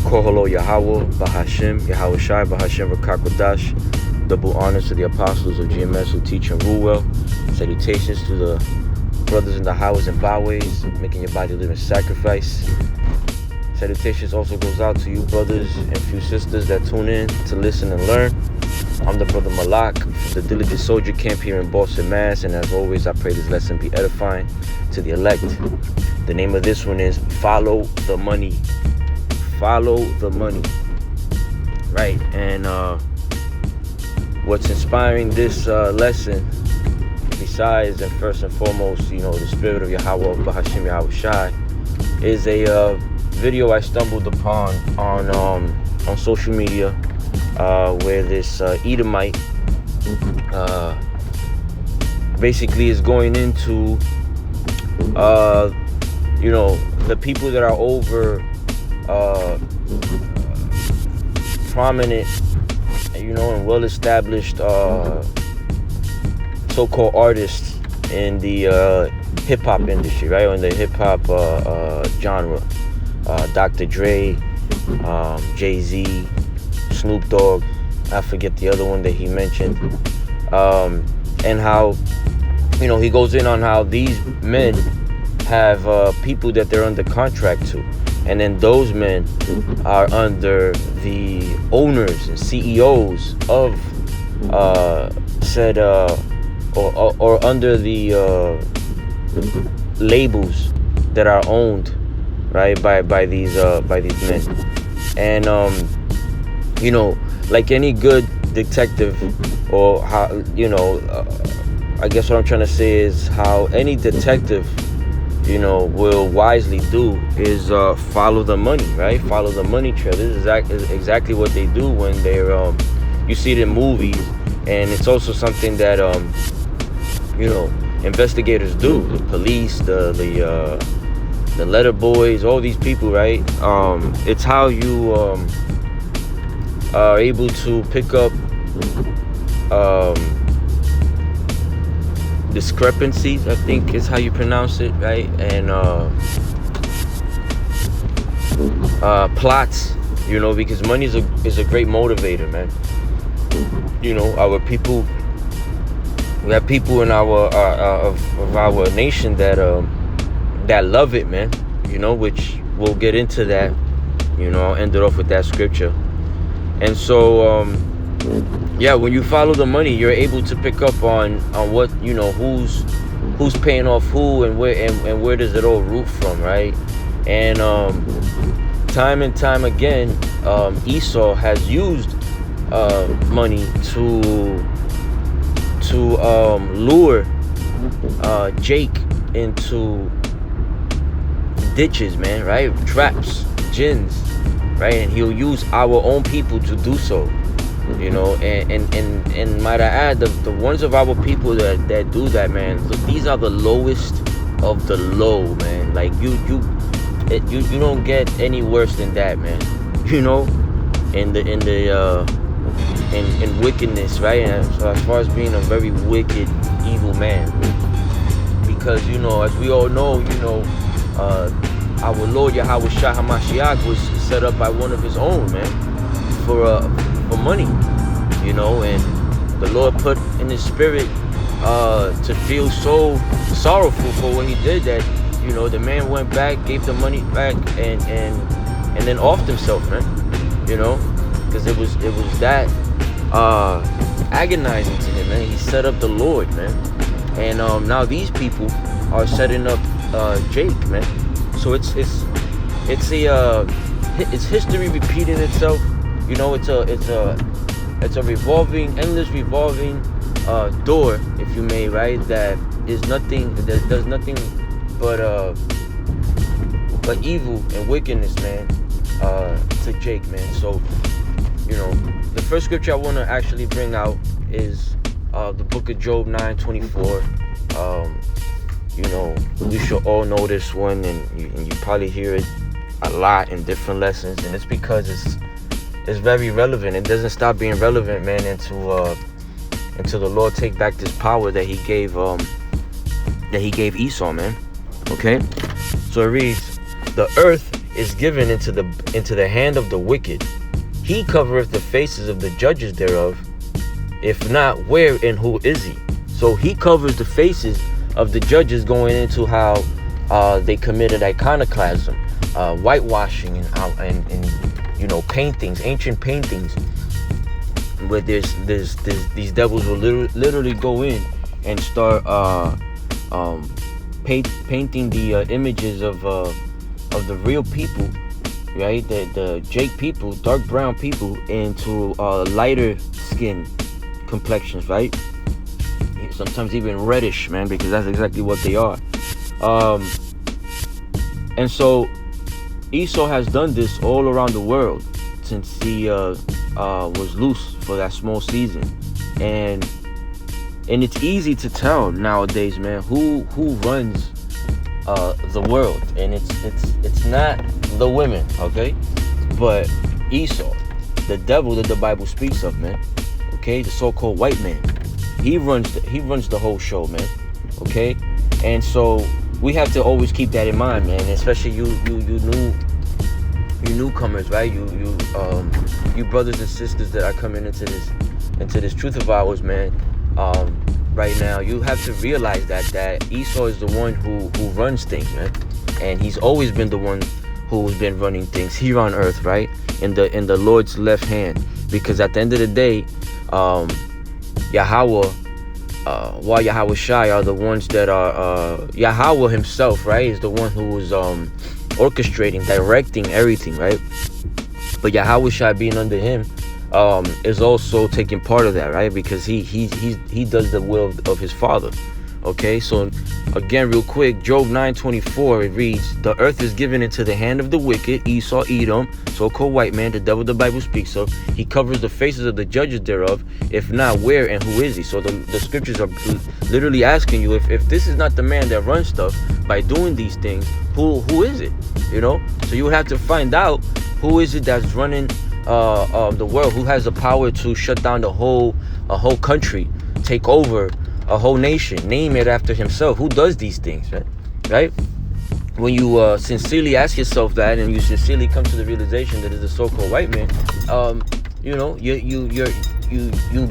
Koholo Yahweh, Bahashim, Yahweh Shai, Bahashim Rakakwadash. Double honors to the apostles of GMS who teach and rule well. Salutations to the brothers in the highways and byways, making your body a living sacrifice. Salutations also goes out to you brothers and few sisters that tune in to listen and learn. I'm the brother Malak from the Diligent Soldier Camp here in Boston, Mass. And as always, I pray this lesson be edifying to the elect. The name of this one is Follow the Money. Follow the money. Right, and what's inspiring this lesson, besides and first and foremost, the spirit of Yahweh, Bahashim Yahweh Shai, is a video I stumbled upon on social media, where this Edomite basically is going into the people that are over prominent, and well-established so-called artists in the hip-hop industry, right, or in the hip-hop genre. Dr. Dre, Jay-Z, Snoop Dogg, I forget the other one that he mentioned, and how, he goes in on how these men have people that they're under contract to, and then those men are under the owners and CEOs of said or under the labels that are owned, right, by these men. And like any good detective, or how, I guess what I'm trying to say is how any detective will wisely do is follow the money, right? Follow the money trail. This is exactly what they do when they're you see it in movies, and it's also something that investigators do. The police, the letter boys, all these people, right? It's how you are able to pick up discrepancies, I think is how you pronounce it, right? And plots, because money is a great motivator, man. Our people, we have people in our of our nation that love it, man. Which we'll get into that. I'll end it off with that scripture. And so when you follow the money, you're able to pick up on what, who's paying off who, and where does it all root from, right? And time and time again, Esau has used money to lure Jake into ditches, man, right? Traps, gins, right? And he'll use our own people to do so. And might I add, the ones of our people that do that, man, look, these are the lowest of the low, man. Like you don't get any worse than that, man. In wickedness, right? And so as far as being a very wicked, evil man, because as we all know, our Lord Yahweh Shai HaMashiach was set up by one of his own, man, for money, and the Lord put in his spirit to feel so sorrowful for what he did that, the man went back, gave the money back, and then offed himself, man, because it was that agonizing to him, man. He set up the Lord, man, and now these people are setting up Jake, man. So it's history repeating itself. It's a endless revolving door, if you may, right? That does nothing but evil and wickedness, man, to Jake, man. So, the first scripture I want to actually bring out is the book of Job 9:24. We should all know this one, and you probably hear it a lot in different lessons, and it's because it's very relevant. It doesn't stop being relevant, man, until the Lord take back this power that he gave Esau, man. Okay, so it reads, "The earth is given into the hand of the wicked. He covereth the faces of the judges thereof. If not, where and who is he? So he covers the faces of the judges going into how they committed iconoclasm, whitewashing, and paintings, ancient paintings, where these devils will literally go in and start painting the images of the real people, right? The Jake people, dark brown people, into lighter skin complexions, right? Sometimes even reddish, man, because that's exactly what they are. And so Esau has done this all around the world since he was loose for that small season, and it's easy to tell nowadays, man, who runs the world, and it's not the women, okay, but Esau, the devil that the Bible speaks of, man, okay, the so-called white man. He runs the whole show, man, okay, and so we have to always keep that in mind, man, especially you newcomers, right? You brothers and sisters that are coming into this truth of ours, man. Right now, you have to realize that Esau is the one who runs things, man, and he's always been the one who's been running things here on earth, right? In the Lord's left hand, because at the end of the day, Yahweh, while Yahweh Shai are the ones that are Yahweh himself, right, is the one who is orchestrating, directing everything, right? But Yahweh Shai being under him is also taking part of that, right? Because he does the will of his Father. Okay, so again, real quick, Job 9:24, it reads, the earth is given into the hand of the wicked, Esau, Edom, so-called white man, the devil the Bible speaks of. He covers the faces of the judges thereof. If not, where and who is he? So the scriptures are literally asking you, if this is not the man that runs stuff by doing these things, who is it? You know, so you would have to find out who is it that's running the world, who has the power to shut down a whole country, take over a whole nation, name it after himself. Who does these things, right? When you sincerely ask yourself that, and you sincerely come to the realization that it's a so-called white man, you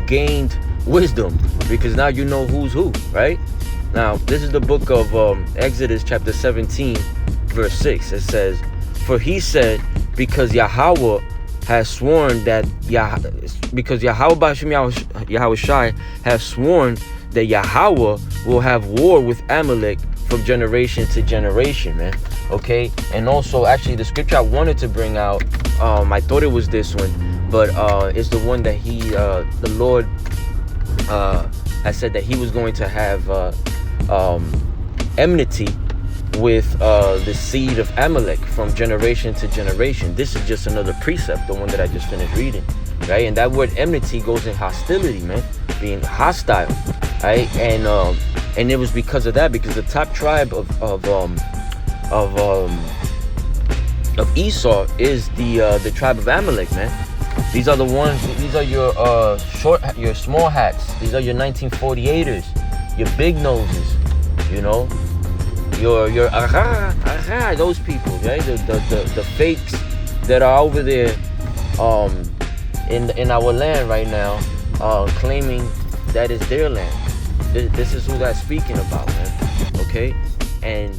gained wisdom, because now you know who's who, right? Now, this is the book of Exodus chapter 17, verse 6. It says, for he said, because Yahweh has sworn that because Yahweh Shai has sworn that Yahweh will have war with Amalek from generation to generation, man. Okay, and also, actually, the scripture I wanted to bring out, I thought it was this one, but it's the one that the Lord has said that he was going to have enmity with the seed of Amalek from generation to generation. This is just another precept, the one that I just finished reading, right? And that word enmity goes in hostility, man, being hostile, right? And it was because of that, because the top tribe of Esau is the tribe of Amalek, man. These are the ones. These are your small hats. These are your 1948ers, your big noses, you know. Your those people, right? The fakes that are over there in our land right now, claiming that is their land. This is who that's speaking about, man. Okay, and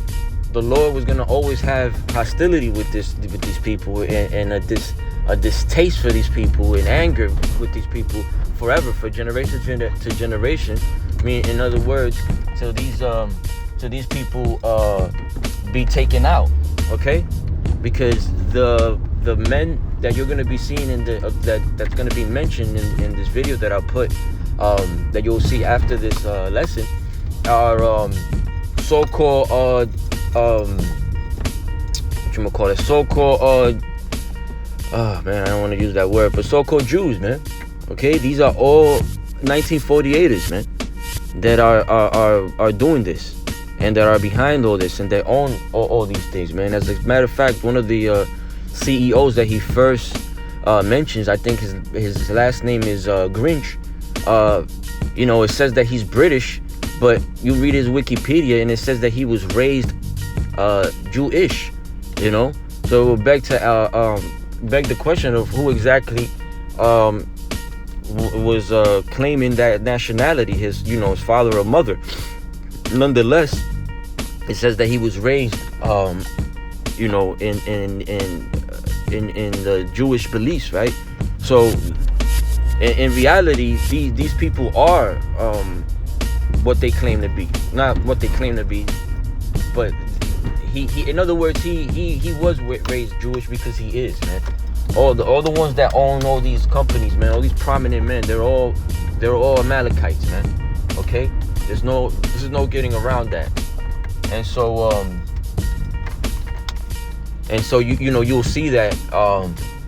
the Lord was gonna always have hostility with these people, and a distaste for these people, and anger with these people forever, for generation to generation. I mean, in other words, till these people be taken out, okay? Because the men that you're gonna be seeing in that's gonna be mentioned in this video that I'll put, that you'll see after this lesson, are so-called so-called oh man, I don't want to use that word, but so-called Jews, man. Okay, these are all 1948ers, man, that are doing this, and that are behind all this, and they own all these things, man. As a matter of fact, one of the CEOs that he first mentions, I think his last name is Grinch. It says that he's British, but you read his Wikipedia and it says that he was raised Jewish, you know. So beg the question of who exactly um, was claiming that nationality, his his father or mother. Nonetheless, it says that he was raised in the Jewish beliefs, right? So in reality, these people are what they claim to be, not what they claim to be, but he in other words, he was raised Jewish because he is, man. All the ones that own all these companies, man, all these prominent men, they're all Amalekites, man. Okay, there's no getting around that. And so you'll see that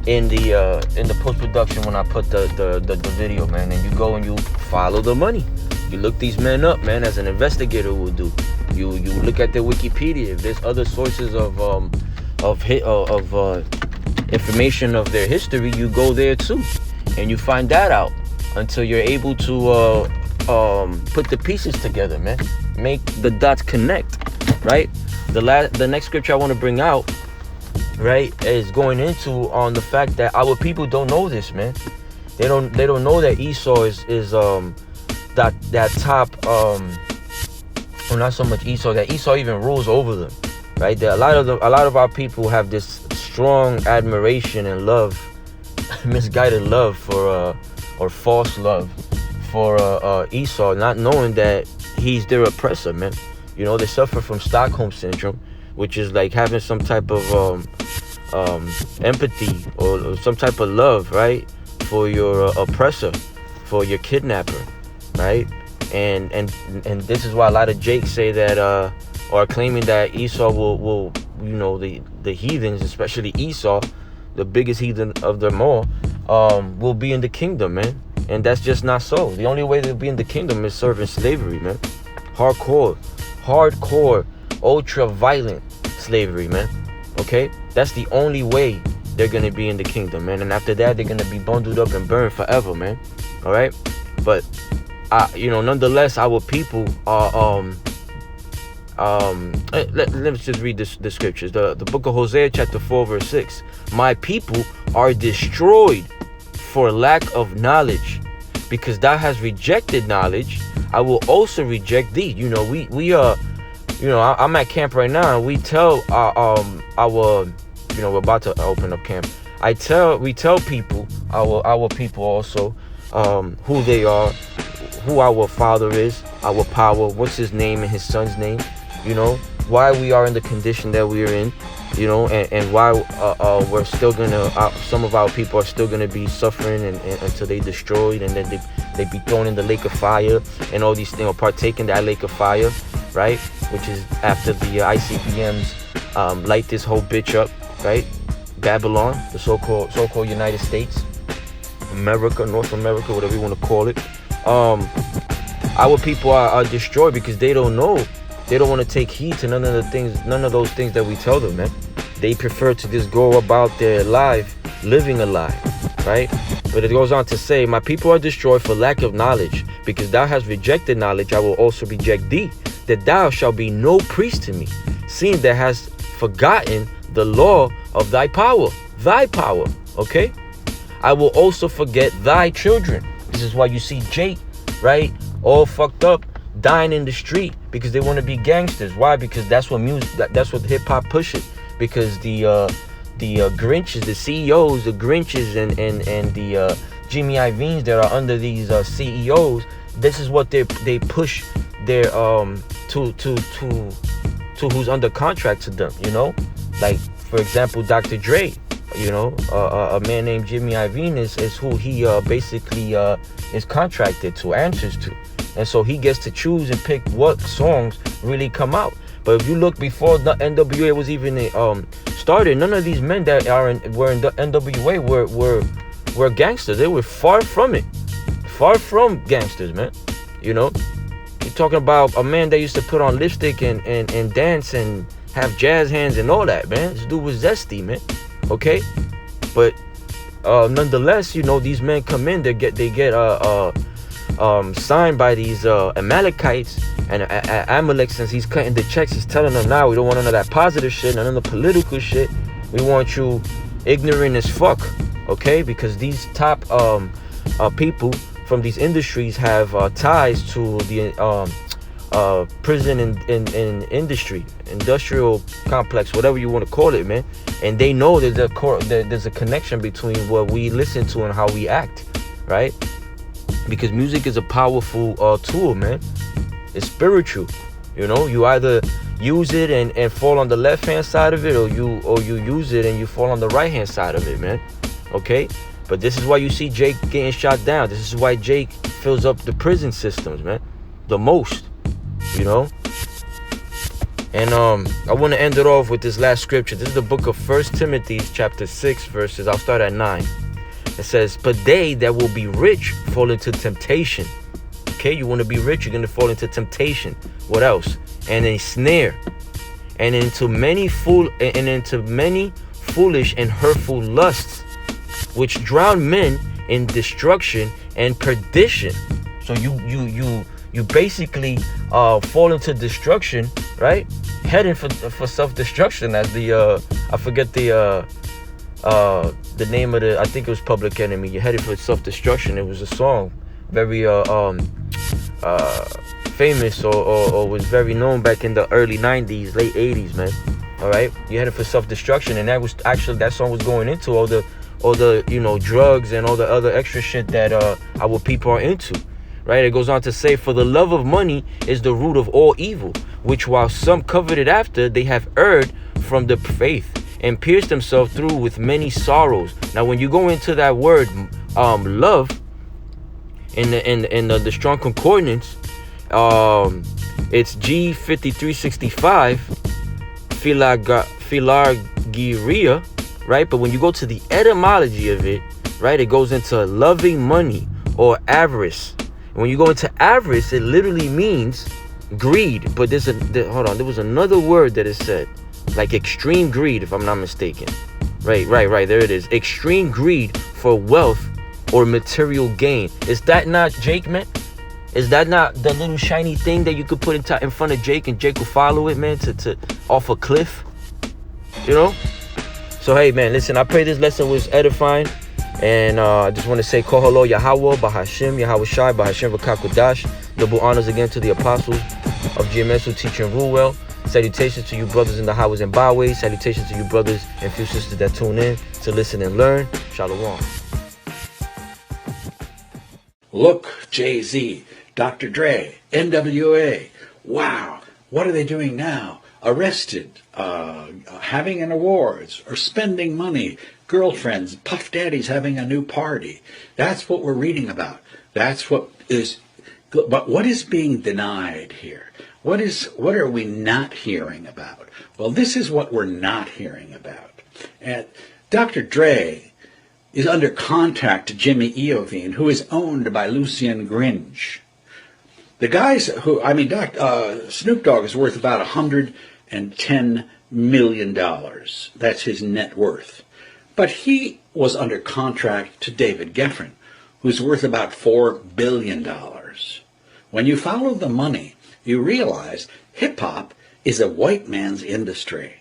in the post production when I put the video, man, and you go and you follow the money. You look these men up, man, as an investigator would do. You look at their Wikipedia. If there's other sources of information of their history, you go there too, and you find that out until you're able to put the pieces together, man. Make the dots connect, right? The next scripture I want to bring out, right, is going into on the fact that our people don't know this, man. They don't know that Esau is that top well, not so much Esau, that Esau even rules over them, right? That a lot of our people have this strong admiration and love, misguided love for or false love for Esau, not knowing that he's their oppressor, man. They suffer from Stockholm syndrome, which is like having some type of empathy or some type of love, right, for your oppressor, for your kidnapper, right? And this is why a lot of Jakes say that or claiming that Esau will the heathens, especially Esau, the biggest heathen of them all, will be in the kingdom, man. And that's just not so. The only way they'll be in the kingdom is serving slavery, man. Hardcore, ultra violent slavery, man. Okay, that's the only way they're gonna be in the kingdom, man. And after that, they're gonna be bundled up and burned forever, man. All right, but nonetheless, our people are let's just read the scriptures. The book of Hosea, chapter 4, verse 6. My people are destroyed for lack of knowledge, because thou hast rejected knowledge, I will also reject thee. We are, I'm at camp right now, and we tell our we're about to open up camp. We tell people, our people also, who they are, who our father is, our power, what's his name and his son's name, why we are in the condition that we are in, and why we're still gonna, some of our people are still gonna be suffering and until they destroyed, and then they be thrown in the lake of fire and all these things, or partake in that lake of fire, right? Which is after the ICBMs light this whole bitch up, right? Babylon, the so-called United States, America, North America, whatever you want to call it. Our people are destroyed because they don't know. They don't want to take heed to none of those things that we tell them, man. They prefer to just go about their life living a lie, right? But it goes on to say, my people are destroyed for lack of knowledge, because thou hast rejected knowledge, I will also reject thee, that thou shalt be no priest to me, seeing thou hast forgotten the law of thy power, okay? I will also forget thy children. This is why you see Jake, right, all fucked up, dying in the street, because they want to be gangsters. Why? Because that's what that's what hip hop pushes. Because the Grinches, the CEOs, the Grinches and the Jimmy Iovine's that are under these CEOs, this is what they push their to who's under contract to them, like for example Dr. Dre, a man named Jimmy Iovine is who he basically is contracted to, answers to. And so he gets to choose and pick what songs really come out. But if you look before the NWA was even started, none of these men that were in the NWA were gangsters. They were far from it. Far from gangsters, man. You're talking about a man that used to put on lipstick and dance and have jazz hands and all that, man. This dude was zesty, man. Okay? But nonetheless, these men come in, they get signed by these Amalekites, and Amalek, since he's cutting the checks, he's telling them, now we don't want none of that positive shit, none of the political shit. We want you ignorant as fuck, okay? Because these top people from these industries have ties to the prison and industry, industrial complex, whatever you want to call it, man. And they know there's a connection between what we listen to and how we act, right? Because music is a powerful tool, man. It's spiritual. You know, you either use it and fall on the left hand side of it, or you use it and you fall on the right hand side of it, man. Okay? But this is why you see Jake getting shot down. This is why Jake fills up the prison systems, man, the most, you know. And I want to end it off with this last scripture. This is the book of 1 Timothy chapter 6 verses. I'll start at 9. It says, but they that will be rich fall into temptation. Okay, you want to be rich, you're going to fall into temptation. What else? And a snare. And into many foolish and hurtful lusts, which drown men in destruction and perdition. So you basically fall into destruction, right? Heading for self-destruction, as the I forget the name of the, I think it was Public Enemy. You're headed for self-destruction. It was a song, very famous or was very known back in the early 90s, late 80s, man. All right, you're headed for self-destruction, and that was actually, that song was going into all the you know, drugs and all the other extra shit that our people are into, right? It goes on to say, for the love of money is the root of all evil, which while some coveted after, they have erred from the faith and pierced themselves through with many sorrows. Now, when you go into that word love in the Strong Concordance, it's G5365, philargyria, right? But when you go to the etymology of it, right, it goes into loving money or avarice. And when you go into avarice, it literally means greed. But there was another word that is said, like extreme greed, if I'm not mistaken. Right, there it is. Extreme greed for wealth or material gain. Is that not Jake, man? Is that not the little shiny thing that you could put in front of Jake, and Jake will follow it, man, to off a cliff? You know? So, hey, man, listen, I pray this lesson was edifying. And I just want to say, Kohalo Yahweh, Bahashim, Yahweh Shai, Bahashim Vakakudash. Double honors again to the apostles of GMS who teach and rule well. Salutations to you brothers in the highways and byways. Salutations to you brothers and few sisters that tune in to listen and learn. Shalom. Look, Jay-Z, Dr. Dre, NWA. Wow, what are they doing now? Arrested, having an awards, or spending money, girlfriends, Puff Daddy's having a new party. That's what we're reading about. That's what is, but what is being denied here? What are we not hearing about? Well, this is what we're not hearing about. And Dr. Dre is under contract to Jimmy Iovine, who is owned by Lucien Gringe. The guys who, Snoop Dogg is worth about $110 million. That's his net worth. But he was under contract to David Geffen, who's worth about $4 billion. When you follow the money, you realize hip-hop is a white man's industry.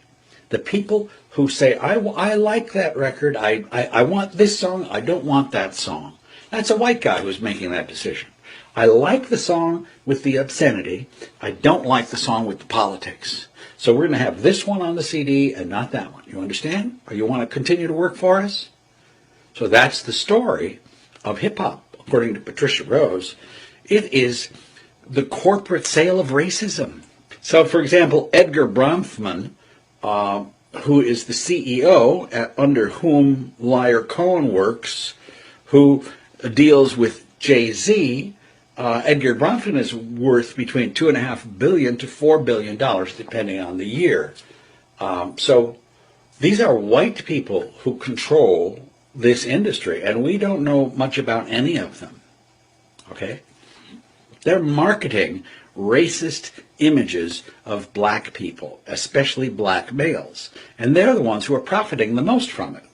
The people who say, I like that record, I want this song, I don't want that song. That's a white guy who's making that decision. I like the song with the obscenity, I don't like the song with the politics. So we're going to have this one on the CD and not that one. You understand? Or you want to continue to work for us? So that's the story of hip-hop, according to Patricia Rose. It is the corporate sale of racism. So, for example, Edgar Bronfman, who is the CEO under whom Liar Cohen works, who deals with Jay-Z, Edgar Bronfman is worth between $2.5 billion to $4 billion, depending on the year. So these are white people who control this industry, and we don't know much about any of them. Okay? They're marketing racist images of black people, especially black males. And they're the ones who are profiting the most from it.